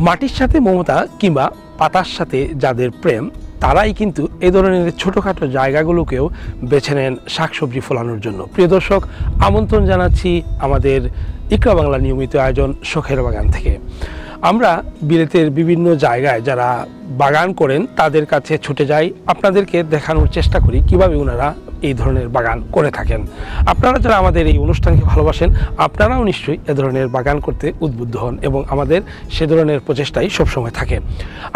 মাটির সাথে মমতা কিংবা পাতার সাথে যাদের প্রেম তারাই কিন্তু এই ধরনের ছোটোখাটো জায়গাগুলোকেও বেছে নেন শাকসবজি ফলানোর জন্য। প্রিয় দর্শক, আমন্ত্রণ জানাচ্ছি আমাদের ইকরা বাংলা নিয়মিত আয়োজন শখের বাগান থেকে। আমরা বিলেতের বিভিন্ন জায়গায় যারা বাগান করেন তাদের কাছে ছুটে যাই, আপনাদেরকে দেখানোর চেষ্টা করি কিভাবে ওনারা এই ধরনের বাগান করে থাকেন। আপনারা যারা আমাদের এই অনুষ্ঠানকে ভালোবাসেন আপনারাও নিশ্চয়ই এ ধরনের বাগান করতে উদ্বুদ্ধ হন এবং আমাদের সে ধরনের প্রচেষ্টাই সবসময় থাকে।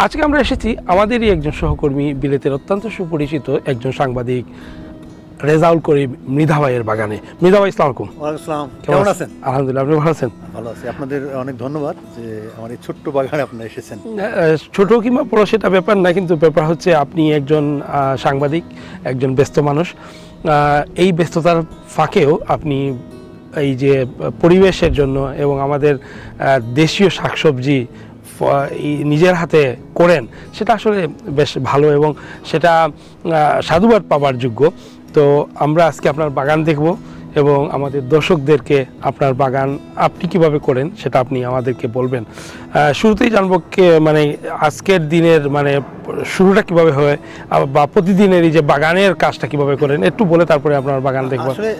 আজকে আমরা এসেছি আমাদেরই একজন সহকর্মী, বিলেতের অত্যন্ত সুপরিচিত একজন সাংবাদিক রেজাউল করিম মৃধা ভাইয়ের বাগানে। মৃধা ভাই, আসসালামু আলাইকুম। ওয়ালাইকুম আসসালাম, কেমন আছেন? আলহামদুলিল্লাহ, আপনি ভালো আছেন? ভালো আছি, আপনাদের অনেক ধন্যবাদ যে আমার এই ছোট্ট বাগানে আপনারা এসেছেন। ছোট কিংবা বড় সেটা ব্যাপার না, কিন্তু ব্যাপার হচ্ছে আপনি একজন সাংবাদিক, একজন ব্যস্ত মানুষ। এই ব্যস্ততার ফাঁকেও আপনি এই যে পরিবেশের জন্য এবং আমাদের দেশীয় শাকসবজি নিজের হাতে করেন, সেটা আসলে বেশ ভালো এবং সেটা সাধুবাদ পাওয়ার যোগ্য। তো আমরা আজকে আপনার বাগান দেখব এবং আমাদের দর্শকদেরকে আপনার বাগান আপনি কিভাবে করেন সেটা আপনি আমাদেরকে বলবেন। শুরুতেই জানবো মানে আজকের দিনের মানে শুরুটা কিভাবে হয় বা প্রতিদিনের এই যে বাগানের কাজটা কিভাবে করেন একটু বলে তারপরে আপনার বাগান দেখব। আসলে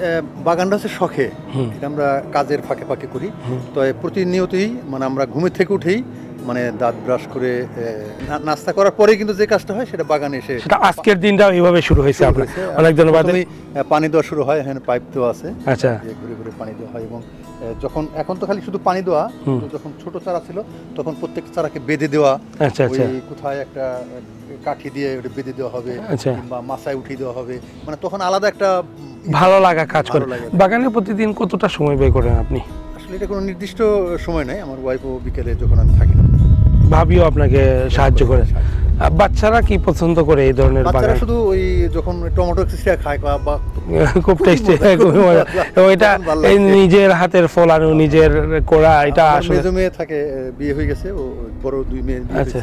বাগানটা হচ্ছে শখে, এটা আমরা কাজের ফাঁকে ফাঁকে করি। তো প্রতিনিয়তই মানে আমরা ঘুমের থেকে উঠেই মানে দাঁত ব্রাশ করে নাস্তা করার পরে কিন্তু যে কাজটা হয় সেটা বাগানে এসে, সেটা আজকের দিনটাও এইভাবে শুরু হয়েছে। আপনার অনেক ধন্যবাদ। পানি দেওয়া শুরু হয়, এখানে পাইপ দেওয়া আছে, আচ্ছা, ঘুরে ঘুরে পানি দেওয়া হয়। এবং যখন এখন তো খালি শুধু পানি দেওয়া, যখন ছোট চারা ছিল তখন প্রত্যেক চারাকে বেঁধে দেওয়া, আচ্ছা, কোথায় একটা কাঠি দিয়ে ওটা বেঁধে দেওয়া হবে কিংবা মাচায় উঠিয়ে দেওয়া হবে, মানে তখন আলাদা একটা ভালো লাগা কাজ করে। বাগানে প্রতিদিন কতটা সময় ব্যয় করেন আপনি? আসলে এটা কোনো নির্দিষ্ট সময় নাই, আমার ওয়াইফও বিকেলে যখন আমি থাকি ভাবিও আপনাকে সাহায্য করে। বাচ্চারা কি পছন্দ করে এই ধরনের বাগান? শুধু ওই যখন টমেটো ছিঁড়ে খায় বা খুব টেস্টি এবং এটা নিজের হাতের ফলানো, নিজের করা, এটা আসলে মেজো মেয়ে থাকে, বিয়ে হয়ে গেছে, ও বড় দুই মেয়ে। আচ্ছা,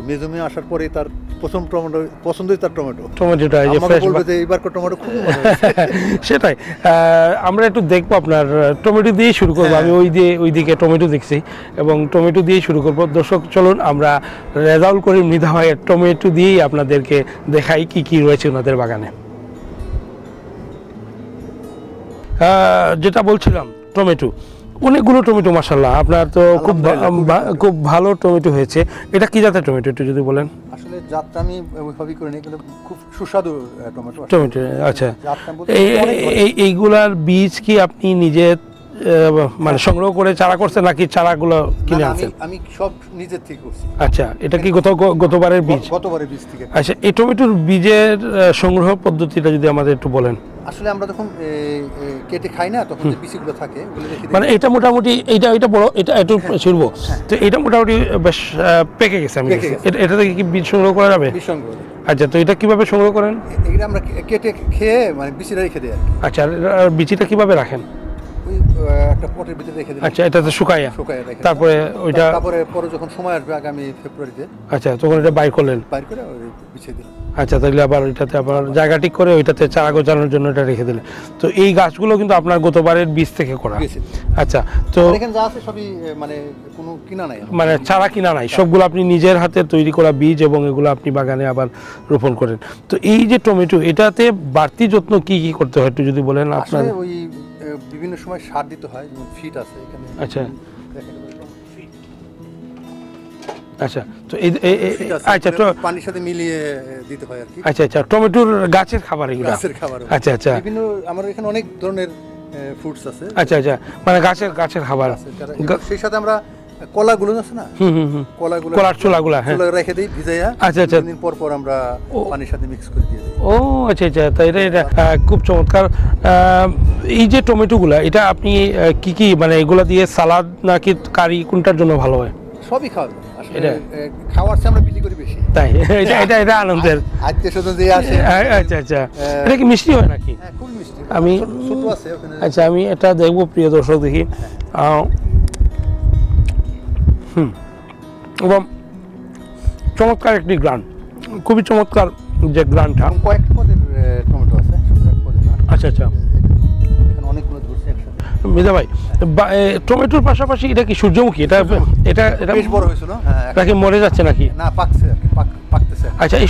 মেজো মেয়ে আসার পরে তার প্রথম টমেটো পছন্দই তার টমেটোটা, এই যে ফ্রেশ, বলবে যে এইবার টমেটো খুব সেটাই। আমরা একটু দেখবো আপনার টমেটো দিয়ে শুরু করবো। আমি ওইদিকে টমেটো দেখছি এবং টমেটো দিয়ে শুরু করবো। দর্শক চলুন আমরা রেজাউল করিম মৃধা ভাইয়ের টমেটো দিয়েই আপনাদেরকে দেখাই কি কি রয়েছে ওনাদের বাগানে। যেটা বলছিলাম, টমেটো, অনেকগুলো টমেটো মাশাআল্লাহ, আপনার তো খুব ভালো টমেটো হয়েছে। এটা কি জাতের টমেটো একটু যদি বলেন? আসলে জাতটা আমি ওইভাবেই করি না, কিন্তু খুব সুস্বাদু টমেটো। আচ্ছা, এইগুলার বীজ কি আপনি নিজে মানে সংগ্রহ করে চারা করছেন নাকি চারাগুলো কিনে আনছেন? আমি সব নিজের থেকে করছি। আচ্ছা, এটা কি গতবারের বীজ? গতবারের বীজ থেকে। আচ্ছা, এই টমেটোর বীজের সংগ্রহ পদ্ধতিটা যদি আমাদের একটু বলেন। আসলে আমরা যখন কেটে খাই না, তখন যে বীজগুলো থাকে ওগুলো রেখে দিই। মানে এটা মোটামুটি এটা বড়, এটা একটু ছিড়ব, তো এটা মোটামুটি বেশ পেকে গেছে। আমি এটা থেকে কি বীজ সংগ্রহ করা যাবে? বীজ সংগ্রহ। আচ্ছা, তো এটা কিভাবে সংগ্রহ করেন? এটা আমরা কেটে খেয়ে মানে বিচিটা রেখে দিই। আচ্ছা, আর বিচিটা কিভাবে রাখেন? একটা পটের ভিতরে রেখে দিই। আচ্ছা, এটাতে শুকাইয়া তারপরে পরে যখন সময় আসবে আগামী ফেব্রুয়ারিতে, আচ্ছা, তখন এটা বাইর করে বিছিয়ে দিই। আচ্ছা, তাহলে আবার ওইটাতে আবার জায়গা ঠিক করে ওইটাতে চারা গোছানোর জন্য এটা রেখে দিলে। তো এই গাছগুলো কিন্তু আপনার গতবারের বীজ থেকে করা? আচ্ছা, তো এখানে যা আছে সবই মানে কোনো কিনা নাই, মানে চারা কিনা নাই, সবগুলো আপনি নিজের হাতে তৈরি করা বীজ এবং এগুলো আপনি বাগানে আবার রোপণ করেন। তো এই যে টমেটো, এটাতে বাড়তি যত্ন কি কি করতে হয় একটু যদি বলেন আপনার? ওই বিভিন্ন সময় সার দিতে হয়, যেমন ফিট আছে এখানে। আচ্ছা আচ্ছা, তো আচ্ছা, পানির সাথে মিলিয়ে দিতে হয় আর কি। আচ্ছা আচ্ছা, টমেটোর গাছের খাবার এগুলো? গাছের খাবার। আচ্ছা আচ্ছা, বিভিন্ন আমার এখানে অনেক ধরনের ফ্রুটস আছে। আচ্ছা আচ্ছা, মানে গাছের খাবার। সেই সাথে আমরা কলাগুলো আছে না, কলার ছোলাগুলো রেখে দিই ভিজাইয়া। আচ্ছা আচ্ছা, দিন পর পর আমরা পানির সাথে মিক্স করে দিয়ে দিই। ও আচ্ছা আচ্ছা, তাই এটা খুব চমৎকার। এই যে টমেটোগুলা, এটা আপনি কি কি মানে এগুলা দিয়ে সালাদ নাকি কারি, কোনটার জন্য ভালো হয়? সবই খাওয়া যায়। আসলে খাওয়ার চেয়ে আমরা বিক্রি করি বেশি, তাই এটা আনন্দের। আত্মীয়স্বজন যে আসে। আচ্ছা আচ্ছা, এটা কি মিষ্টি হয় নাকি? হ্যাঁ, খুব মিষ্টি। আমি ছোট আছে ওখানে। আচ্ছা, আমি এটা দেখবো প্রিয় দর্শক, দেখি। এবং চমৎকার একটি গ্রান, খুবই চমৎকার যে গ্রানটা। কয়েকটা পদের টমেটো আছে। আচ্ছা আচ্ছা, এখানে অনেকগুলো ধরছে একসাথে। মৃদা ভাই, টমেটোর পাশাপাশি এটা কি সূর্যমুখী? এটা এটা এটা বেশ বড় হয়েছিল। নাকি মরে যাচ্ছে নাকি? না, পাকছে আর কি, পাকতেছে। আচ্ছা, এই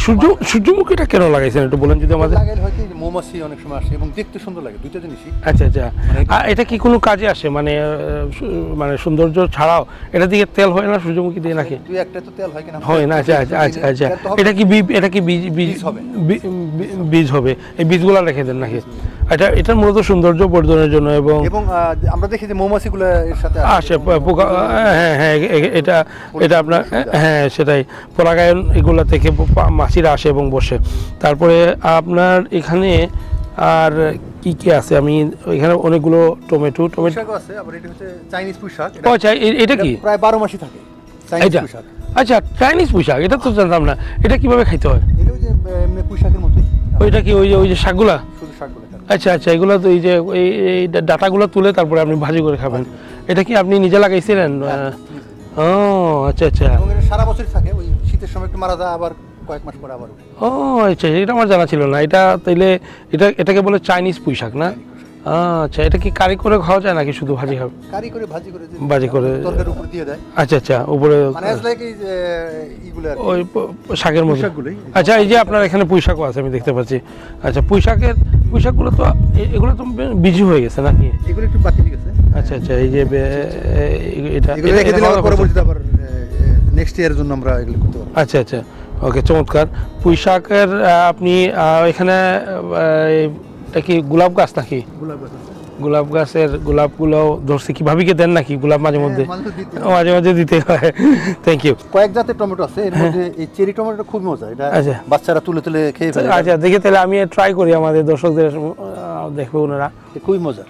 সূর্যমুখীটা কেন লাগাইছেন একটু বলেন যদি আমাদের। লাগাইলে হয় কি, মৌমাছি অনেক সময় আসে এবং দেখতে সুন্দর লাগে, দুইটা জিনিসই। আচ্ছা আচ্ছা, আর এটা কি কোনো কাজে আসে মানে মানে সৌন্দর্য ছাড়াও এটা দিয়ে তেল হয় না সূর্যমুখী দিয়ে নাকি? দুই একটা তো তেল হয় কিনা হয় না। আচ্ছা আচ্ছা আচ্ছা আচ্ছা, এটা কি বীজ হবে? বীজ হবে, এই বীজগুলো রেখে দেন নাকি? এটা মূলত সৌন্দর্য বর্ধনের জন্য এবং আমরা দেখি যে মৌমাছিগুলো এর সাথে আসে পোকা। হ্যাঁ হ্যাঁ, এটা আপনার হ্যাঁ সেটাই, পরাগায়ন এগুলা থেকে মাছিরা আসে এবং বসে। তারপরে আপনার এখানে আর কি কি আছে? আমি এখানে অনেকগুলো টমেটো আছে, আবার এটা হচ্ছে চাইনিজ পুঁইশাক। আচ্ছা, এটা কি প্রায় 12 মাসই থাকে চাইনিজ পুঁইশাক। আচ্ছা, চাইনিজ পুঁইশাক, এটা তো জানতাম না। এটা কিভাবে খাইতে হয়? এটা ওই যে এমনি পুঁইশাকের মতোই। ওইটা কি ওই যে শাকগুলা? শুধু শাকগুলো। আচ্ছা আচ্ছা, এগুলো তো এই যে এই ডাটাগুলো তুলে তারপরে আপনি ভাজি করে খাবেন। এটা কি আপনি নিজে লাগাইছিলেন? ও আচ্ছা আচ্ছা, এবং এটা সারা বছর থাকে, ওই শীতের সময় একটু মারা যায়, আবার কয়েক মাস পরে আবার। ও আচ্ছা, এটা আমার জানা ছিল না। এটা তাইলে এটাকে বলে চাইনিজ পুঁইশাক না? আচ্ছা, এটা কি কারি করে খাওয়া যায় নাকি শুধু ভাজি খাবে? কারি করে, ভাজি করে তরকারির উপর দিয়ে দেয়। আচ্ছা আচ্ছা, উপরে মানে লাইক এই যে ইগুলা ওই শাকের মতো। আচ্ছা, এই যে আপনার এখানে পুঁইশাকও আছে আমি দেখতে পাচ্ছি। আচ্ছা, পুঁইশাকগুলো তো এগুলো তো বিজি হয়ে গেছে নাকি? এগুলো একটু বাকি হয়ে গেছে। আচ্ছা আচ্ছা, এই যে এটা রেখে দিলে পরবর্তীতে আবার নেক্সট ইয়ারের জন্য আমরা এগুলো করতে পারবো। আচ্ছা আচ্ছা, ওকে, চমৎকার। পুঁইশাকের আপনি এখানে এটা কি গোলাপ গাছ নাকি? গোলাপ গাছের গোলাপগুলো ধরছে কি ভাবিকে দেন নাকি গোলাপ মাঝে মধ্যে? মাঝে মাঝে দিতে হয়। Thank you. কয়েক জাতের টমেটো আছে, এর মধ্যে এই চেরি টমেটোটা খুব মজা। এটা বাচ্চারা তুলে খেয়ে ফেলে। আচ্ছা, দেখে তাহলে আমি ট্রাই করি, আমাদের দর্শকদের দেখবে ওনারা। খুবই মজা।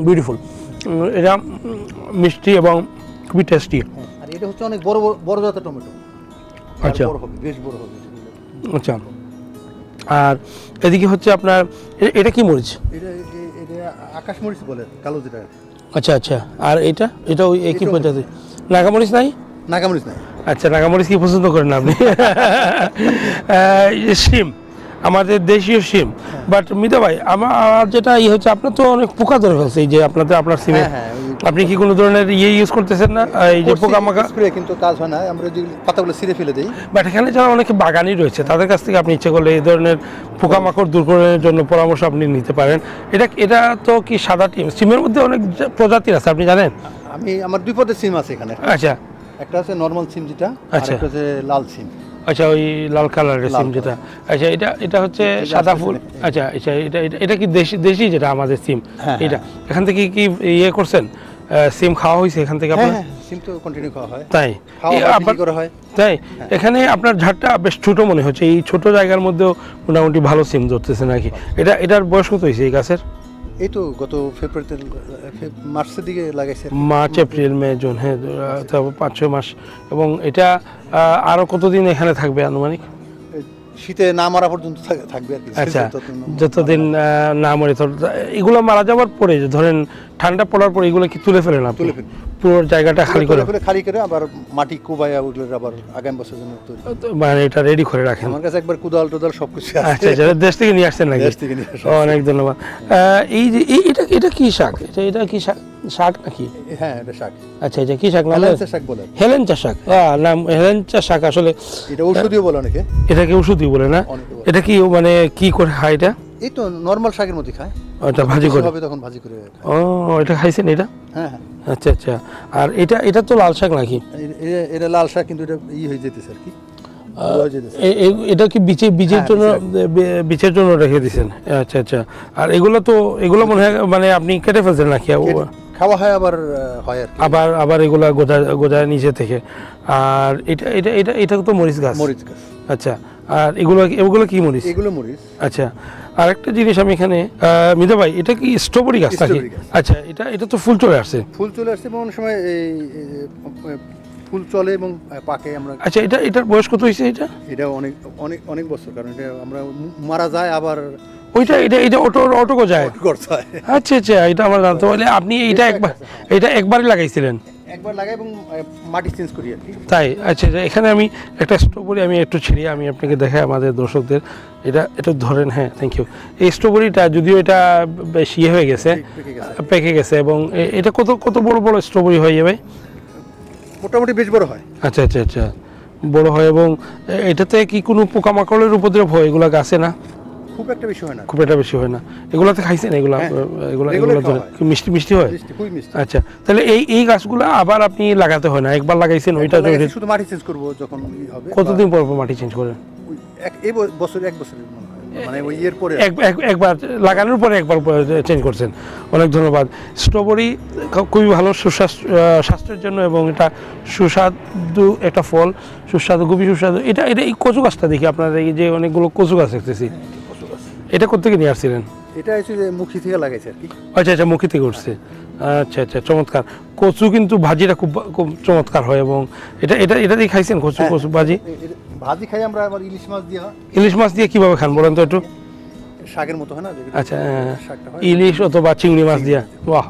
বিউটিফুল, এটা মিষ্টি এবং খুবই টেস্টি। আর এটা হচ্ছে অনেক বড় জাতের টমেটো। আচ্ছা, বেশ বড় হবে। আচ্ছা, আর এদিকে হচ্ছে আপনার এটা কি মরিচ? এটা আকাশ মরিচ বলে, কালো যেটা। আচ্ছা আচ্ছা, আর এটা ওই একই প্রজাতি? নাগামরিচ নাই? নাগামরিচ নাই। আচ্ছা, নাগামরিচ কি পছন্দ করেন আপনি? শিম, আমাদের দেশীয় শিম। বাট মিতা ভাই, আমার যেটা হচ্ছে, আপনার তো অনেক পোকা ধরে ফেলছে এই যে আপনার সিমে। আপনি কি কোনো ধরনের ইউজ করতেছেন না এই যে পোকামাকা? স্প্রে কিন্তু কাজ হয় না, আমরা যে পাতাগুলো ছিঁড়ে ফেলে দেই। বাট এখানে যারা অনেকে বাগানি রয়েছে তাদের কাছ থেকে আপনি ইচ্ছে করলে এই ধরনের পোকামাকড় দূর করার জন্য পরামর্শ আপনি নিতে পারেন। এটা তো কি সাদা সিমের মধ্যে অনেক প্রজাতির আছে, আপনি জানেন? আমার দুই পদের সিম আছে এখানে। আচ্ছা, একটা আছে নরমাল সিম যেটা, আর একটা হচ্ছে লাল সিম। আচ্ছা, ওই লাল কালারের সিম যেটা। আচ্ছা, এটা হচ্ছে সাদা ফুল। আচ্ছা আচ্ছা, এটা কি দেশি যেটা আমাদের সিম? এটা এখান থেকে কি ইয়ে করছেন, সিম খাওয়া হয়েছে এখান থেকে আপনার? সিম তো কন্টিনিউ খাওয়া হয়। তাই? তাই এখানে আপনার ঝাড়টা বেশ ছোট মনে হচ্ছে, এই ছোট জায়গার মধ্যেও মোটামুটি ভালো সিম ধরতেছে নাকি? এটার বয়স কত হয়েছে এই গাছের? এই তো গত ফেব্রুয়ারিতে, মার্চের দিকে লাগাইছে। মার্চ, এপ্রিল, মে, জুন, হ্যাঁ, 5-6 মাস। এবং এটা আরো কতদিন এখানে থাকবে আনুমানিক? শীতে না মারা পর্যন্ত থাকবে আর কি। আচ্ছা, যতদিন না মরে। এগুলো মারা যাওয়ার পরে ধরেন ঠান্ডা পড়ার পরে এগুলো কি তুলে ফেলেন আপনি? পুরো জায়গাটা খালি করে আবার মাটি কুবাইয়া ওগুলো আবার আগামী বছরের জন্য মানে এটা রেডি করে রাখেন? আমার কাছে একবার কুদাল টোদাল সবকিছু আছে। আচ্ছা আচ্ছা, দেশ থেকে নিয়ে আসছেন নাকি? দেশ থেকে নিয়ে আসছি। অনেক ধন্যবাদ। এই যে এটা কি শাক? এটা কি শাক নাকি? হ্যাঁ, এটা শাক। আচ্ছা, এটা কি শাক? হেলেঞ্চা শাক বলে। হেলেঞ্চা শাক, নাম হেলেঞ্চা শাক। আসলে এটা ঔষধীয় বলে অনেকে। এটাকে ঔষধি বলে না? এটা কি মানে কি করে খায় এটা? এই তো নরমাল শাকের মধ্যে খায়। ওটা ভাজি করে হবে, তখন ভাজি করে খায়। ও, এটা খাইছেন এটা? হ্যাঁ হ্যাঁ। আচ্ছা আচ্ছা, আর এটা তো লাল শাক নাকি? এটা লাল শাক, কিন্তু এটা হয়ে যেতেছে আর কি। এটা কি বীজের জন্য রেখে দিয়েছেন? আচ্ছা আচ্ছা, আর এগুলো মনে হয় মানে আপনি কেটে ফেলছেন নাকি? খাওয়া হয়, আবার হয় আর আবার এগুলা গোজায় নিচে থেকে। আর এটা তো মরিচ গাছ। আচ্ছা, আর এগুলো কি মরিচ? এগুলো মরিচ। আচ্ছা, আর একটা জিনিস আমি এখানে মিতা ভাই, এটা কি স্ট্রবেরি গাছ নাকি? আচ্ছা, এটা তো ফুল চলে আসছে এবং অনেক সময় ফুল চলে এবং পাকে আমরা। আচ্ছা, এটার বয়স কত হয়েছে? এটা অনেক অনেক অনেক বছর, কারণ এটা আমরা মারা যায় আবার এটা অটোকো যায়। আচ্ছা আচ্ছা, এটা আমার জানতে পারলে আপনি এটা একবারই লাগাইছিলেন? একবার লাগাই এবং মাটি চেঞ্জ করি আর কি। তাই? আচ্ছা, এখানে আমি একটা স্ট্রবেরি আমি একটু ছিঁড়ি, আমি আপনাকে দেখাই আমাদের দর্শকদের। এটা ধরেন, হ্যাঁ, থ্যাংক ইউ। এই স্ট্রবেরিটা যদিও এটা বেশ ইয়ে হয়ে গেছে, পেকে গেছে, এবং এটা কত কত বড় বড় স্ট্রবেরি হয় ভাই? মোটামুটি বেশ বড় হয়। আচ্ছা আচ্ছা আচ্ছা, বড় হয়। এবং এটাতে কি কোনো পোকামাকড়ের উপদ্রব হয় এগুলা গাছে? না, খুব একটা বেশি হয় না। খুব একটা বেশি হয় না। এগুলাতে খাইছেন? এগুলা মিষ্টি মিষ্টি হয়। আচ্ছা, তাহলে এই গাছগুলা আবার আপনি লাগাতে হয় না? একবার লাগাইছেন ওইটা, শুধু মাটি চেঞ্জ করব যখন হবে। কতদিন পর পর মাটি চেঞ্জ করেন? এক বছরের মানে ওই এর পরে একবার লাগানোর পরে একবার চেঞ্জ করছেন। অনেক ধন্যবাদ। স্ট্রবেরি খুবই ভালো স্বাস্থ্যের জন্য, এবং এটা সুস্বাদু একটা ফল, সুস্বাদু, খুবই সুস্বাদু। এটা এই কচু গাছটা দেখি আপনার, এই যে অনেকগুলো কচু গাছ দেখতেছি, এটা কোত্থেকে নিয়ে আসছিলেন? এটা হচ্ছে যে মুখী থেকে লাগাইছে আর কি। আচ্ছা আচ্ছা, মুখী থেকে উঠছে। আচ্ছা আচ্ছা, চমৎকার। কচু কিন্তু ভাজিটা খুব খুব চমৎকার হয়, এবং এটা এটা এটা দিয়ে খাইছেন কচু? কচু ভাজি খাই আমরা। আবার ইলিশ মাছ দিয়ে। ইলিশ মাছ দিয়ে কিভাবে খান বলেন তো একটু? শাকের মতো হয় না? আচ্ছা, ইলিশ অথবা চিংড়ি মাছ দিয়া, বাহ,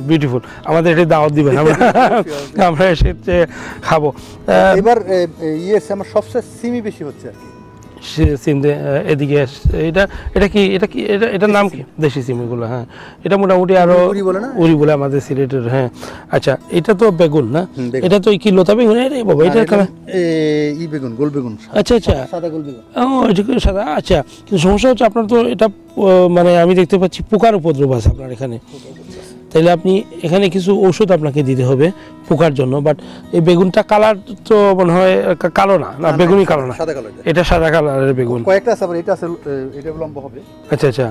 বিউটিফুল। আমাদের এটা দাওয়াত দিবেন, আমরা এসে খাবো। এবার আমার সবচেয়ে সিমি বেশি হচ্ছে আর কি সিমে এদিকে। এটার নাম কি? দেশি সিম এগুলো। হ্যাঁ, এটা মোটামুটি আরো উড়ি বলে আমাদের সিলেটের। হ্যাঁ, আচ্ছা, এটা তো বেগুন না? এটা তো কি লতা বেগুন? বাবা, এটা বেগুন, গোল বেগুন। আচ্ছা আচ্ছা, সাদা গোল বেগুন। ও, এটা সাদা। আচ্ছা, কিন্তু সমস্যা হচ্ছে আপনার তো এটা মানে আমি দেখতে পাচ্ছি পোকার উপদ্রব আছে আপনার এখানে। তাইলে আপনি এখানে কিছু ঔষধ আপনাকে দিতে হবে পোকার জন্য। বাট এই বেগুনটা কালার তো মনে হয় কালো না? না, বেগুনই কালো না, এটা সাদা কালারের বেগুন। কয়েকটা আছে, এটা আছে, এটা লম্বা হবে। আচ্ছা আচ্ছা,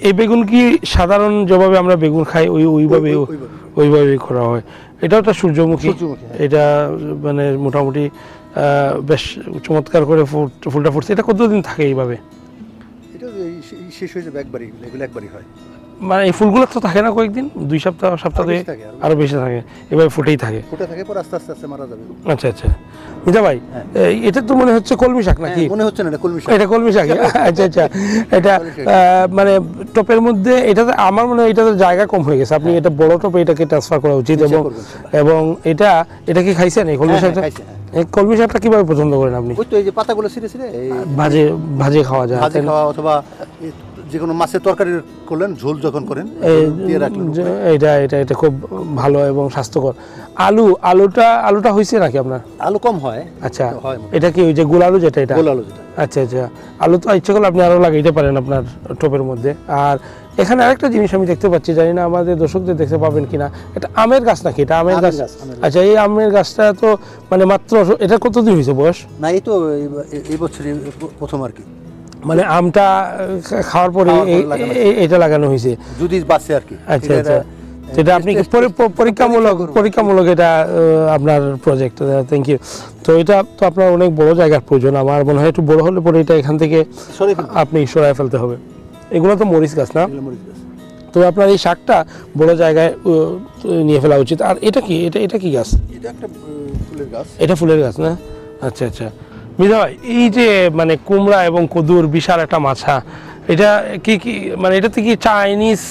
এই বেগুন কি সাধারণ যেভাবে আমরা বেগুন খাই ওইভাবে করা হয়? এটাও একটা সূর্যমুখী। এটা মানে মোটামুটি বেশ চমৎকার করে ফুলটা ফুটছে। এটা কতদিন থাকে এইভাবে? এটা শেষ হয়ে যাবে একবারই, এগুলো একবারই হয়। মানে এই ফুলগুলো তো থাকে না কয়েকদিন, 2 সপ্তাহ আরো বেশি থাকে, এবার ফুটেই থাকে পর আস্তে আস্তে মারা যাবে। আচ্ছা আচ্ছা, মিতা ভাই, এটা তো মনে হচ্ছে কলমি শাক নাকি? মনে হচ্ছে না, এটা কলমি শাক। আচ্ছা আচ্ছা, এটা মানে টপের মধ্যে, এটা আমার মনে হয় এটাতে জায়গা কম হয়ে গেছে, আপনি এটা বড় টপে এটাকে ট্রান্সফার করা উচিত। এবং এটা কি খাইছেন এই কলমি শাকটা? এই কলমি শাকটা কিভাবে পছন্দ করেন আপনি? ওই তো এই যে পাতাগুলো ছিঁড়ে ভাজে খাওয়া যায়, অথবা যে কোনো মাছের তরকারি করলেন, ঝোল যখন করেন দিয়ে রাখলেন। এটা খুব ভালো এবং স্বাস্থ্যকর। আলুটা হয়েছে নাকি আপনার? আলু কম হয়। আচ্ছা, এটা কি ওই যে গোল আলু যেটা? এটা গোল আলু যেটা। আচ্ছা আচ্ছা, আলু তো ইচ্ছে করলে আপনি আরো লাগাইতে পারেন আপনার টপের মধ্যে। আর এখানে আরেকটা জিনিস আমি দেখতে পাচ্ছি, জানি না আমাদের দর্শকদের দেখতে পাবেন কিনা, এটা আমের গাছ নাকি? এটা আমের গাছ। আচ্ছা, এই আমের গাছটা তো মানে মাত্র, এটা কতদিন হয়েছে বয়স? না, এই তো এই বছরই প্রথম আর কি, মানে আমটা খাওয়ার পরে এটা লাগানো হয়েছে যদি বাঁচে আর কি। আচ্ছা আচ্ছা, যেটা আপনি পরীক্ষামূলক এটা আপনার প্রজেক্ট। Thank you. তো এটা তো আপনার অনেক বড় জায়গার প্রয়োজন, আমার মনে হয় একটু বড় হলে পরে এটা এখান থেকে আপনি সরায় ফেলতে হবে। এগুলো তো মরিচ গাছ না? তো আপনার এই শাকটা বড় জায়গায় নিয়ে ফেলা উচিত। আর এটা কি? এটা কি গাছ? এটা একটা ফুলের গাছ। এটা ফুলের গাছ না? আচ্ছা আচ্ছা, মিতা ভাই, এই যে মানে কুমড়া এবং কদুর বিশাল একটা মাছা, এটা কি মানে এটাতে কি চাইনিজ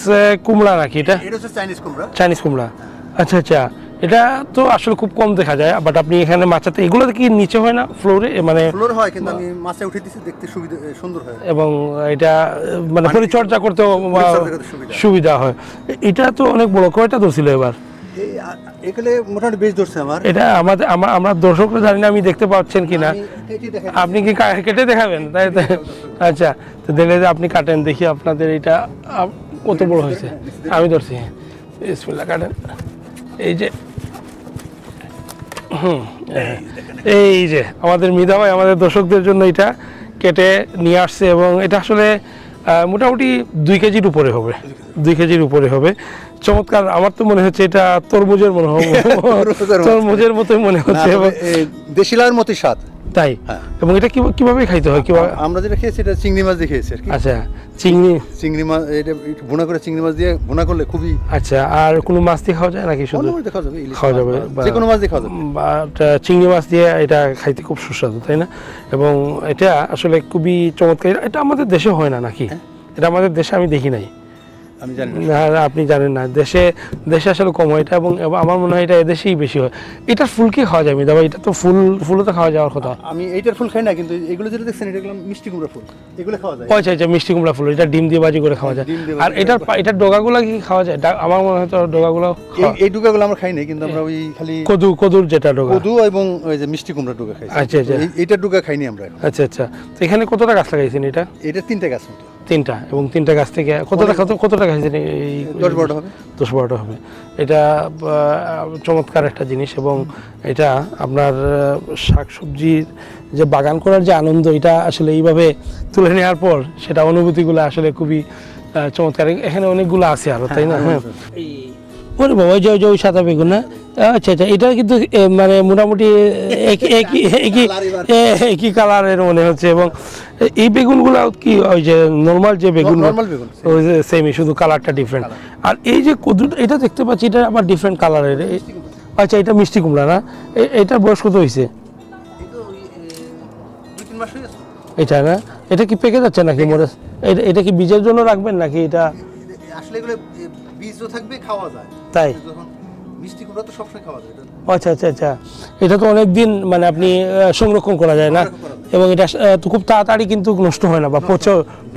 কুমড়া নাকি? এটা হচ্ছে চাইনিজ কুমড়া। আচ্ছা আচ্ছা, এটা তো আসলে খুব কম দেখা যায়, বাট আপনি এখানে মাচাতে, এগুলো কি নিচে হয় না ফ্লোরে? মানে ফ্লোর হয়, কিন্তু আমি মাছে উঠে দিছি, দেখতে সুন্দর হয়, এবং এটা মানে পরিচর্যা করতেও সুবিধা হয়। এটা তো অনেক বড়। কয়টা ধরছিল এবার? এখানে মোটামুটি বেশ ধরছে আমার। এটা আমরা দর্শকরা জানি না, আমি দেখতে পাচ্ছেন কিনা, আপনি কি কেটে দেখাবেন? তাই? আচ্ছা, তো দেখলে যে আপনি কাটেন, দেখি আপনাদের এটা কত বড় হয়েছে। আমি ধরছি, বিসমিল্লাহ, কাটেন। এই যে এই যে আমাদের মিতা ভাই আমাদের দর্শকদের জন্য এটা কেটে নিয়ে আসছে, এবং এটা আসলে মোটামুটি 2 কেজির উপরে হবে, 2 কেজির উপরে হবে। চমৎকার। আমার তো মনে হচ্ছে এটা তরমুজের তরমুজের মতোই মনে হচ্ছে, দেশি লাউয়ের মতোই স্বাদ। তাই? এবং এটা কিভাবে খাইতে হয়? কিভাবে? আমরা যেটা খেয়েছি এটা চিংড়ি মাছ দিয়ে খেয়েছি আর কি। আচ্ছা, চিংড়ি মাছ, এটা ভুনা করে চিংড়ি মাছ দিয়ে ভুনা করলে খুবই। আচ্ছা, আর কোনো মাছ দিয়ে খাওয়া যায় নাকি? শুধু খাওয়া যাবে, যে কোনো মাছ দিয়ে খাওয়া যাবে, বাট চিংড়ি মাছ দিয়ে এটা খাইতে খুব সুস্বাদু, তাই না? এবং এটা আসলে খুবই চমৎকার। এটা আমাদের দেশে হয় না নাকি? এটা আমাদের দেশে আমি দেখি নাই। আমি জানি না, আপনি জানেন না, দেশে আসলে কম হয় এটা, এবং আমার মনে হয় এটা এদেশেই বেশি হয়। এটার ফুল কি খাওয়া যায় মিদা ভাই? এটা তো ফুলও তো খাওয়া যাওয়ার কথা। আমি এইটার ফুল খাই না, কিন্তু এগুলো যেটা দেখছেন এগুলো মিষ্টি কুমড়া ফুল, এগুলো খাওয়া যায়। আচ্ছা আচ্ছা, মিষ্টি কুমড়া ফুল, এটা ডিম দিয়ে ভাজি করে খাওয়া যায়। আর এটার ডগাগুলো কি খাওয়া যায়? আমার মনে হয় তো ডগাগুলো, এই ডগাগুলো আমরা খাই না, কিন্তু আমরা ওই খালি কদুর যেটা ডগা, কদু এবং ওই যে মিষ্টি কুমড়া ডগা খাই। আচ্ছা আচ্ছা, এইটার ডগা খাইনি আমরা। আচ্ছা আচ্ছা, তো এখানে কতটা গাছ লাগাইছেন? এটা 3টা গাছ মতো। 3টা, এবং 3টা গাছ থেকে কতটা গাছেন? এই 10-12টা হবে। 10-12টা হবে। এটা চমৎকার একটা জিনিস, এবং এটা আপনার শাকসবজির যে বাগান করার যে আনন্দ, এটা আসলে এইভাবে তুলে নেওয়ার পর সেটা অনুভূতিগুলো আসলে খুবই চমৎকার। এখানে অনেকগুলো আছে আরো, তাই না? হ্যাঁ, ওরে বাবা, ওই সাদা বেগুন না? আচ্ছা আচ্ছা, এটা কিন্তু মানে মোটামুটি একই কালারের মনে হচ্ছে। এবং এই বেগুনগুলো কি ওই যে নর্মাল যে বেগুন, ওই যে সেমই, শুধু কালারটা ডিফারেন্ট। আর এই যে কদু, এটা দেখতে পাচ্ছি, এটা আবার ডিফারেন্ট কালারের। আচ্ছা, এটা মিষ্টি কুমড়া না? এটার বয়স কত হয়েছে? এটা না, এটা কি পেকে যাচ্ছে নাকি মরে? এটা কি বীজের জন্য রাখবেন নাকি? এটা আসলে এগুলো বীজও থাকবে, খাওয়া যায়। তাই? মিষ্টি কুমড়া তো সবসময় খাওয়া যায়। আচ্ছা আচ্ছা আচ্ছা, এটা তো অনেক দিন মানে আপনি সংরক্ষণ করা যায় না, এবং এটা তো খুব তাড়াতাড়ি কিন্তু নষ্ট হয় না, বা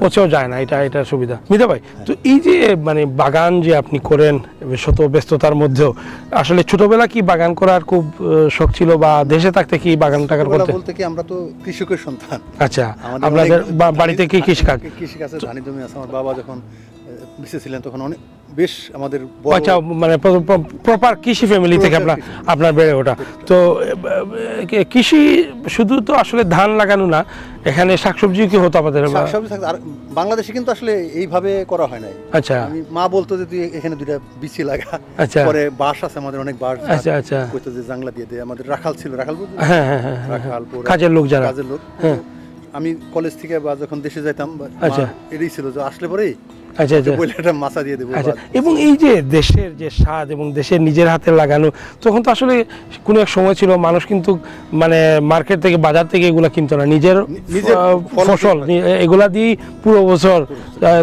পচেও যায় না, এটা সুবিধা। মিদা ভাই, তো এই যে মানে বাগান যে আপনি করেন শত ব্যস্ততার মধ্যেও, আসলে ছোটবেলা কি বাগান করার খুব শখ ছিল, বা দেশে থাকতে কি বাগান টাগান করতে? বলতে কি, আমরা তো কৃষকের সন্তান। আচ্ছা, আপনাদের বাড়িতে কি কৃষিকাজ? কৃষিকাজে ধানি জমি আছে। আমার বাবা যখন বেঁচে ছিলেন তখন অনেক বেশ আমাদের। আচ্ছা, মানে প্রপার কৃষি ফ্যামিলি থেকে আপনার বেড়ে ওঠা। তো কৃষি শুধু তো আসলে ধান লাগানো না, এখানে শাকসবজি কি হতো আমাদের? আর বাংলাদেশে কিন্তু আসলে এইভাবে করা হয় নাই। আচ্ছা, আমি মা বলতো যে তুই এখানে 2টা বিচি লাগা। আচ্ছা, পরে বাঁশ আছে আমাদের, অনেক বাঁশ। আচ্ছা আচ্ছা, কইতো যে জাংলা দিয়ে দে। আমাদের রাখাল ছিল, রাখাল বলতে? হ্যাঁ হ্যাঁ হ্যাঁ, রাখাল, কাজের লোক যারা। কাজের লোক। হ্যাঁ, আমি কলেজ থেকে বা যখন দেশে যাইতাম, আচ্ছা, এটাই ছিল যে আসলে পরেই আচ্ছা আচ্ছা, বইলেটা মাছা দিয়ে দেব। আচ্ছা, এবং এই যে দেশের যে স্বাদ এবং দেশের নিজের হাতে লাগানো, তখন তো আসলে কোনো এক সময় ছিল মানুষ কিন্তু মানে মার্কেট থেকে, বাজার থেকে এগুলা কিনতো না, নিজের ফসল এগুলা দিয়ে পুরো বছর।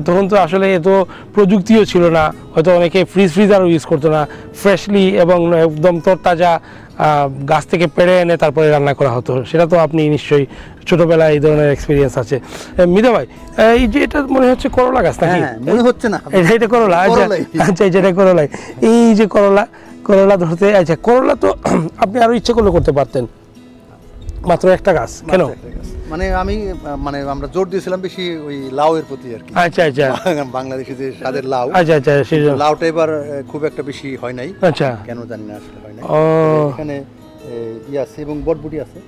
তখন তো আসলে এত প্রযুক্তিও ছিল না, হয়তো অনেকে ফ্রিজারও ইউজ করতো না, ফ্রেশলি এবং একদম তরতাজা গাছ থেকে পেড়ে এনে তারপরে রান্না করা হতো। সেটা তো আপনি নিশ্চয়ই ছোটবেলায় এই ধরনের এক্সপিরিয়েন্স আছে। মিদা ভাই, এই যে এটা মনে হচ্ছে করলা গাছ নাকি? মনে হচ্ছে না, এটা করলা। আচ্ছা আচ্ছা, যেটা করলা, এই যে করলা ধরতে। আচ্ছা, করলা তো আপনি আরো ইচ্ছে করলে করতে পারতেন, মাত্র একটা গাছ কেন? মানে আমরা জোর দিয়েছিলাম বেশি ওই লাউয়ের প্রতি আর কি। আচ্ছা আচ্ছা, বাংলাদেশি যে স্বাদের লাউ। আচ্ছা আচ্ছা, সেই লাউটা এবার খুব একটা বেশি হয় নাই। আচ্ছা, কেন জানি না, আসলে হয় নাই। এখানে আছে এবং বটবটি আছে।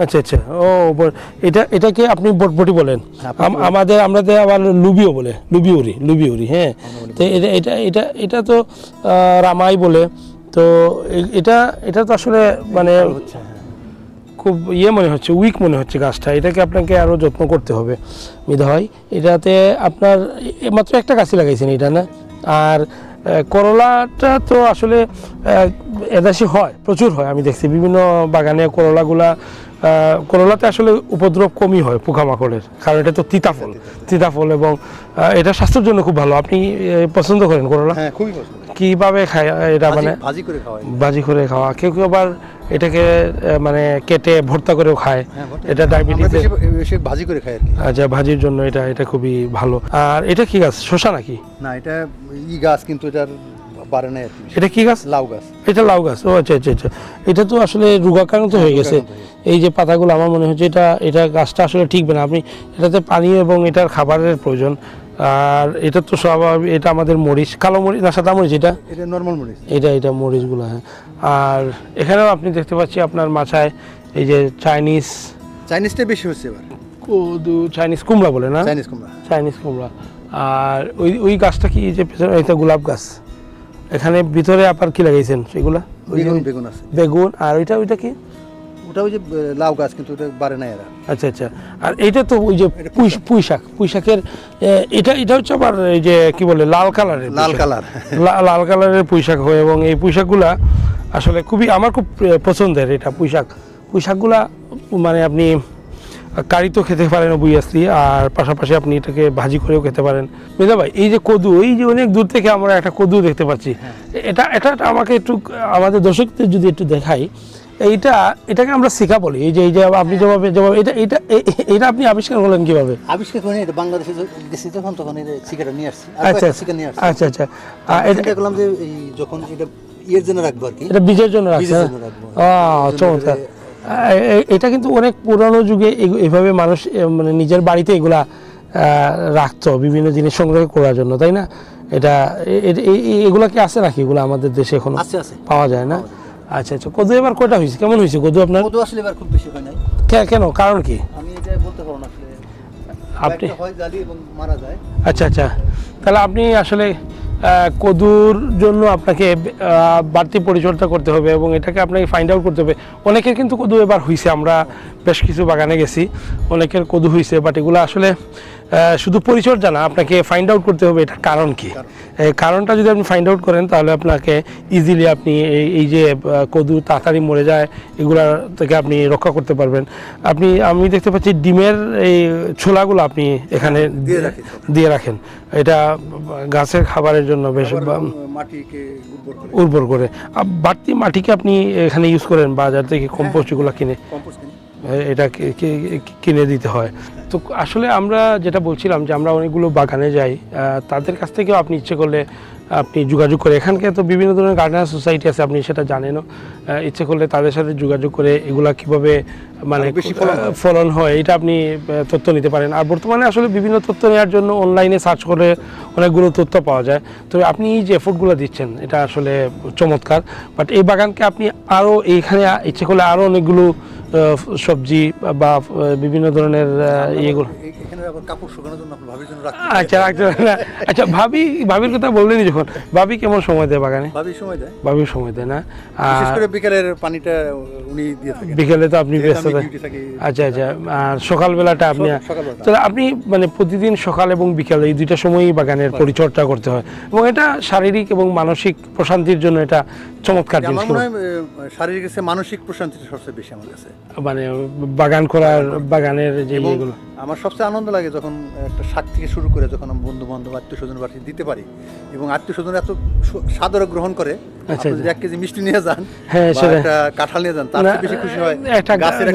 আচ্ছা আচ্ছা, এটাকে আপনি বটবটি বলেন, আমাদের আবার লুবিও বলে, লুবিউরি। হ্যাঁ, তো এটা তো রামাই বলে। তো এটা তো আসলে মানে খুব মনে হচ্ছে, উইক মনে হচ্ছে গাছটা। এটাকে আপনাকে আরও যত্ন করতে হবে মিদা ভাই। এটাতে আপনার মাত্র একটা গাছই লাগাইছেন এটা না? আর করলাটা তো আসলে এদেশে হয়, প্রচুর হয়, আমি দেখছি বিভিন্ন বাগানে করলাতে আসলে উপদ্রব কমই হয় পোকামাকড়ের, কারণ এটা তো তিতা ফল, এবং এটা স্বাস্থ্যের জন্য খুব ভালো। আপনি পছন্দ করেন করলা? হ্যাঁ, খুবই পছন্দ। কিভাবে খায় এটা? মানে ভাজি করে খাওয়া, কেউ আবার এটাকে মানে কেটে ভর্তা করেও খায়। এটা ডায়াবেটিস ভাজি করে খায়। আচ্ছা, ভাজির জন্য এটা খুবই ভালো। আর এটা কি গাছ? শসা নাকি? না, এটা গাছ, কিন্তু এটার বাড়ে না। এটা কি গাছ? লাউ গাছ। এটা লাউ গাছ। ও আচ্ছা আচ্ছা আচ্ছা, এটা তো আসলে রোগাক্রান্ত হয়ে গেছে। এই যে পাতাগুলো, আমার মনে হচ্ছে এটা গাছটা আসলে ঠিকবে না। আপনি এটাতে পানি এবং এটার খাবারের প্রয়োজন। আর এটা তো স্বাভাবিক, এটা আমাদের মরিচ, কালো মরিচ না সাদা মরিচ? এটা নরমাল মরিচ। এটা মরিচগুলো। হ্যাঁ, আর এখানেও আপনি দেখতে পাচ্ছি আপনার মাচায় এই যে চাইনিজটা বেশি হচ্ছে এবার। চাইনিজ কুমড়া বলে না? চাইনিজ কুমড়া। আর ওই গাছটা কি যে পেছনে, এটা গোলাপ গাছ। এখানে ভিতরে আবার কি লাগাইছেন সেগুলা? বেগুন আছে। বেগুন। আর ওইটা কি? ওটা ওই যে লাউ গাছ, কিন্তু ওটা বাড়ে না এরা। আচ্ছা আচ্ছা, আর এইটা তো ওই যে পুঁইশাকের এটা হচ্ছে আবার এই যে কি বলে, লাল কালারের পুঁইশাক হয়, এবং এই পুঁইশাকগুলা আসলে আমার খুব পছন্দের। এটা পুঁইশাকগুলা মানে আপনি কারিতেও খেতে পারেন অবভিয়াসলি, আর পাশাপাশি আপনি এটাকে ভাজি করেও খেতে পারেন। মৃধা ভাই, এই যে কদু, এই যে অনেক দূর থেকে আমরা একটা কদু দেখতে পাচ্ছি, এটা এটা আমাকে একটু আমাদের দর্শকদের যদি একটু দেখাই, এটাকে আমরা শিখা বলি। এই যে আপনি যেভাবে এটা এটা এটা আপনি আবিষ্কার করলেন কিভাবে? আবিষ্কার করে এটা বাংলাদেশে গেছি তখন এটা শিখাটা নিয়ে আসছি। আচ্ছা আচ্ছা, এটা দেখলাম যে এই যখন এটা ইয়ের জন্য রাখবো আর কি, এটা বীজের জন্য রাখছে। চমৎকার। এটা কিন্তু অনেক পুরানো যুগে এইভাবে মানুষ মানে নিজের বাড়িতে এগুলা রাখতো বিভিন্ন জিনিস সংগ্রহ করার জন্য, তাই না? এটা এগুলা কি আছে নাকি? এগুলো আমাদের দেশে এখন পাওয়া যায় না? আচ্ছা আচ্ছা, কদু এবার কয়টা হয়েছে, কেমন হয়েছে কদু আপনার? কদু আসলে এবার খুব বেশি হয় নাই। কেন, কারণ কি? আমি এটা বলতে পারবো না আসলে, আপনি হয় জালি এবং মারা যায়। আচ্ছা আচ্ছা, তাহলে আপনি আসলে কদুর জন্য আপনাকে বাড়তি পরিচর্যা করতে হবে এবং এটাকে আপনাকে ফাইন্ড আউট করতে হবে। অনেকের কিন্তু কদু এবার হয়েছে, আমরা বেশ কিছু বাগানে গেছি, অনেকের কদু হয়েছে, বাট এগুলো আসলে শুধু পরিচর্যা না, আপনাকে ফাইন্ড আউট করতে হবে এটা কারণ কি। কারণটা যদি আপনি ফাইন্ড আউট করেন তাহলে আপনাকে ইজিলি আপনি এই যে কদু তাড়াতাড়ি মরে যায় এগুলা থেকে আপনি রক্ষা করতে পারবেন। আমি দেখতে পাচ্ছি ডিমের এই ছোলাগুলো আপনি এখানে দিয়ে রাখেন, এটা গাছের খাবারের জন্য বেশ মাটিকে উর্বর করে। বাড়তি মাটিকে আপনি এখানে ইউজ করেন বাজার থেকে কম্পোস্ট এগুলো কিনে, এটা কিনে দিতে হয়। তো আসলে আমরা যেটা বলছিলাম যে আমরা অনেকগুলো বাগানে যাই, তাদের কাছ থেকেও আপনি ইচ্ছে করলে আপনি যোগাযোগ করে, এখানকার তো বিভিন্ন ধরনের গার্ডেনার সোসাইটি আছে, আপনি সেটা জানেনও, ইচ্ছে করলে তাদের সাথে যোগাযোগ করে এগুলা কিভাবে মানে ফলন হয় এটা আপনি তথ্য নিতে পারেন। আর বর্তমানে আসলে বিভিন্ন তথ্য নেওয়ার জন্য অনলাইনে সার্চ করে অনেকগুলো তথ্য পাওয়া যায়। তবে আপনি এই যে এফোর্টগুলো দিচ্ছেন এটা আসলে চমৎকার। বাট এই বাগানকে আপনি আরও এইখানে ইচ্ছে করলে আরও অনেকগুলো সবজি বা বিভিন্ন ধরনের ইয়েগুলো, আচ্ছা রাখতে পারেন না? আচ্ছা, ভাবির কথা বললেনি যখন, ভাবি কেমন সময় দেয় বাগানে? ভাবি সময় দেয় না, বিকেলের পানিটা উনি দিয়ে থাকেন, বিকেলে তো আপনি ব্যস্ত থাকেন। আচ্ছা আচ্ছা, আর সকালবেলাটা আপনি, তাহলে আপনি মানে প্রতিদিন সকাল এবং বিকাল এই দুইটা সময়ই বাগানের পরিচর্যা করতে হয় এবং এটা শারীরিক এবং মানসিক প্রশান্তির জন্য এটা চমৎকার জিনিস। শারীরিক মানসিক প্রশান্তিটা সবচেয়ে বেশি আমার কাছে, মানে বাগান করার, বাগানের যে এগুলো আমার সবচেয়ে আনন্দ লাগে যখন একটা শাক থেকে শুরু করে যখন আমি বন্ধু বান্ধব আত্মীয় স্বজন বাড়ি দিতে পারি এবং আত্মীয় স্বজন এত সাদরে গ্রহণ করে। যদি 1 কেজি মিষ্টি নিয়ে যান, হ্যাঁ একটা কাঁঠাল নিয়ে যান, তার চেয়ে বেশি খুশি হয় একটা গাছের।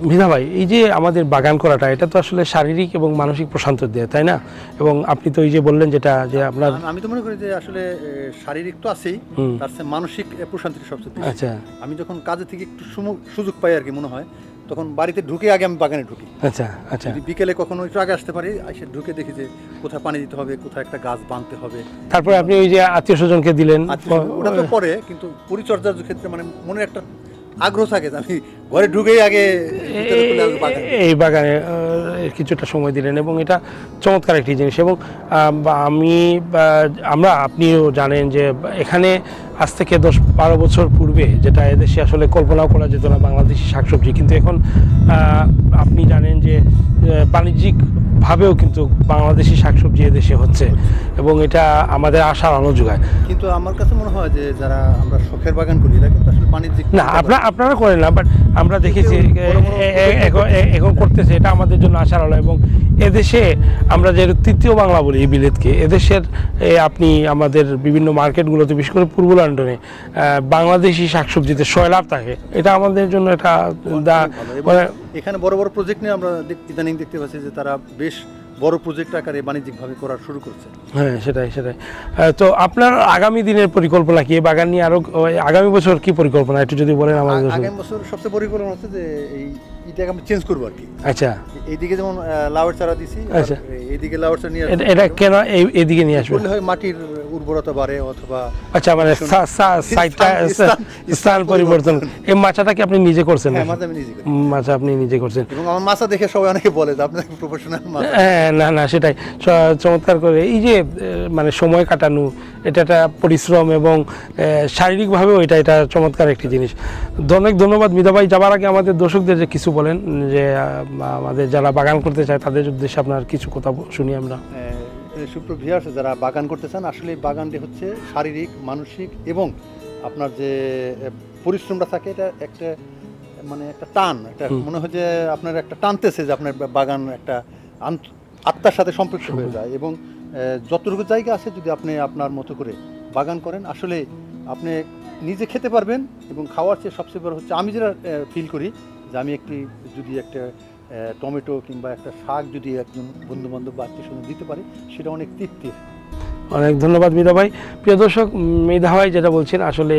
মৃধা ভাই, এই যে আমাদের বাগান করাটা এটা তো আসলে শারীরিক এবং মানসিক প্রশান্তি দেয়, তাই না? এবং আপনি তো এই যে বললেন যেটা যে আপনার, আমি তো মনে করি যে আসলে শারীরিক তো আছেই, তার চেয়ে মানসিক প্রশান্তিটা সবচেয়ে বেশি। আচ্ছা, আমি যখন কাজে থেকে একটু সুযোগ পাই আর কি, মনে হয় তখন বাড়িতে ঢুকে আগে আমি বাগানে ঢুকি। আচ্ছা আচ্ছা, বিকেলে কখনো একটু আগে আসতে পারি, এসে ঢুকে দেখি যে কোথায় পানি দিতে হবে, কোথায় একটা গাছ বাঁধতে হবে। তারপরে আপনি ওই যে আত্মীয় স্বজনকে দিলেন, ওটা তো পরে, কিন্তু পরিচর্যার ক্ষেত্রে মানে মনে একটা আগ্রহ থাকে যে আমি ঘরে ঢুকেই আগে এই বাগানে কিছুটা সময় দিলেন এবং এটা চমৎকার একটি জিনিস। এবং আপনিও জানেন যে এখানে আজ থেকে 10-12 বছর পূর্বে যেটা এদেশে আসলে কল্পনাও করা যেত না, বাংলাদেশি শাকসবজি, কিন্তু এখন আপনি জানেন যে বাণিজ্যিকভাবেও কিন্তু বাংলাদেশি শাকসবজি এদেশে হচ্ছে এবং এটা আমাদের আশার আলো যোগায়। কিন্তু আমার কাছে মনে হয় যে যারা আমরা শখের বাগান করি এরা কিন্তু আসলে বাণিজ্যিক না, আপনারা করেন না, বাট আমরা দেখেছি এখন করতেছে, এটা আমাদের জন্য আশার আলো। এবং এদেশে আমরা যে তৃতীয় বাংলা বলি এই বিলেতকে, এদেশের আপনি আমাদের বিভিন্ন মার্কেটগুলোতে বিশেষ করে পূর্ব লন্ডনে বাংলাদেশি শাকসবজিতে সয়লাভ থাকে, এটা আমাদের জন্য এটা এখানে বড় বড় প্রজেক্ট নিয়ে আমরা ইদানিং দেখতে পাচ্ছি যে তারা বেশ বড় প্রজেক্ট আকারে বাণিজ্যিকভাবে করা শুরু করছে। হ্যাঁ, সেটাই। তো আপনার আগামী দিনের পরিকল্পনা কি, বাগান নিয়ে আরো আগামী বছর কি পরিকল্পনা একটু যদি বলেন আমাদের? আগামী বছর সবচেয়ে পরিকল্পনা হচ্ছে যে এইটাকে আমরা চেঞ্জ করবো আর কি। আচ্ছা, এইদিকে যেমন লাউয়ের চারা দিছি, আচ্ছা এইদিকে লাউয়ের চারা নিয়ে এটা কেন এইদিকে নিয়ে আসবে? বললে হয় মাটির উর্বরতা বাড়ে অথবা, আচ্ছা মানে স্থান পরিবর্তন। এই মাচাটা কি আপনি নিজে করছেন? হ্যাঁ, মাচা আমি নিজে করি। মাচা আপনি নিজে করছেন এবং আমার মাচা দেখে সবাই অনেকে বলে যে আপনার প্রফেশনাল মাচা। হ্যাঁ, না সেটাই চমৎকার করে। এই যে মানে সময় কাটানো, এটা একটা পরিশ্রম এবং শারীরিকভাবেও এটা চমৎকার একটি জিনিস। অনেক ধন্যবাদ মৃধা ভাই। যাবার আগে আমাদের দর্শকদের যে কিছু বলেন, যে আমাদের যারা বাগান করতে চায় তাদের উদ্দেশ্যে আপনার কিছু কথা শুনি আমরা। সুপ্রভিয়ার্স, যারা বাগান করতে চান, আসলে এই বাগানটি হচ্ছে শারীরিক, মানসিক এবং আপনার যে পরিশ্রমটা থাকে, এটা একটা মানে একটা টান, একটা মনে হয় যে আপনার একটা টানতেছে যে আপনার বাগান একটা আত্মার সাথে সম্পৃক্ত হয়ে যায়। এবং যতটুকু জায়গা আছে যদি আপনি আপনার মতো করে বাগান করেন, আসলে আপনি নিজে খেতে পারবেন। এবং খাওয়ার চেয়ে সবচেয়ে বড় হচ্ছে, আমি যেটা ফিল করি যে আমি যদি একটা টমেটো কিংবা একটা শাক যদি একজন বন্ধু বান্ধব বা আত্মীয় স্বজন দিতে পারে, সেটা অনেক তৃপ্তির। অনেক ধন্যবাদ মৃধা ভাই। প্রিয় দর্শক, মৃধা ভাই যেটা বলছেন আসলে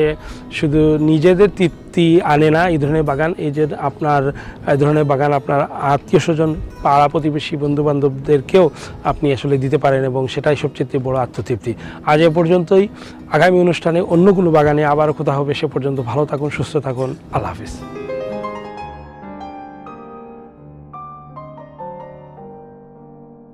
শুধু নিজেদের তৃপ্তি আনে না এই ধরনের বাগান, এই যে আপনার এই ধরনের বাগান আপনার আত্মীয় স্বজন, পাড়া প্রতিবেশী, বন্ধু বান্ধবদেরকেও আপনি আসলে দিতে পারেন এবং সেটাই সবচেয়ে বড় আত্মতৃপ্তি। আজ এ পর্যন্তই। আগামী অনুষ্ঠানে অন্য কোনো বাগানে আবার কথা হবে। সে পর্যন্ত ভালো থাকুন, সুস্থ থাকুন। আল্লাহ হাফিজ।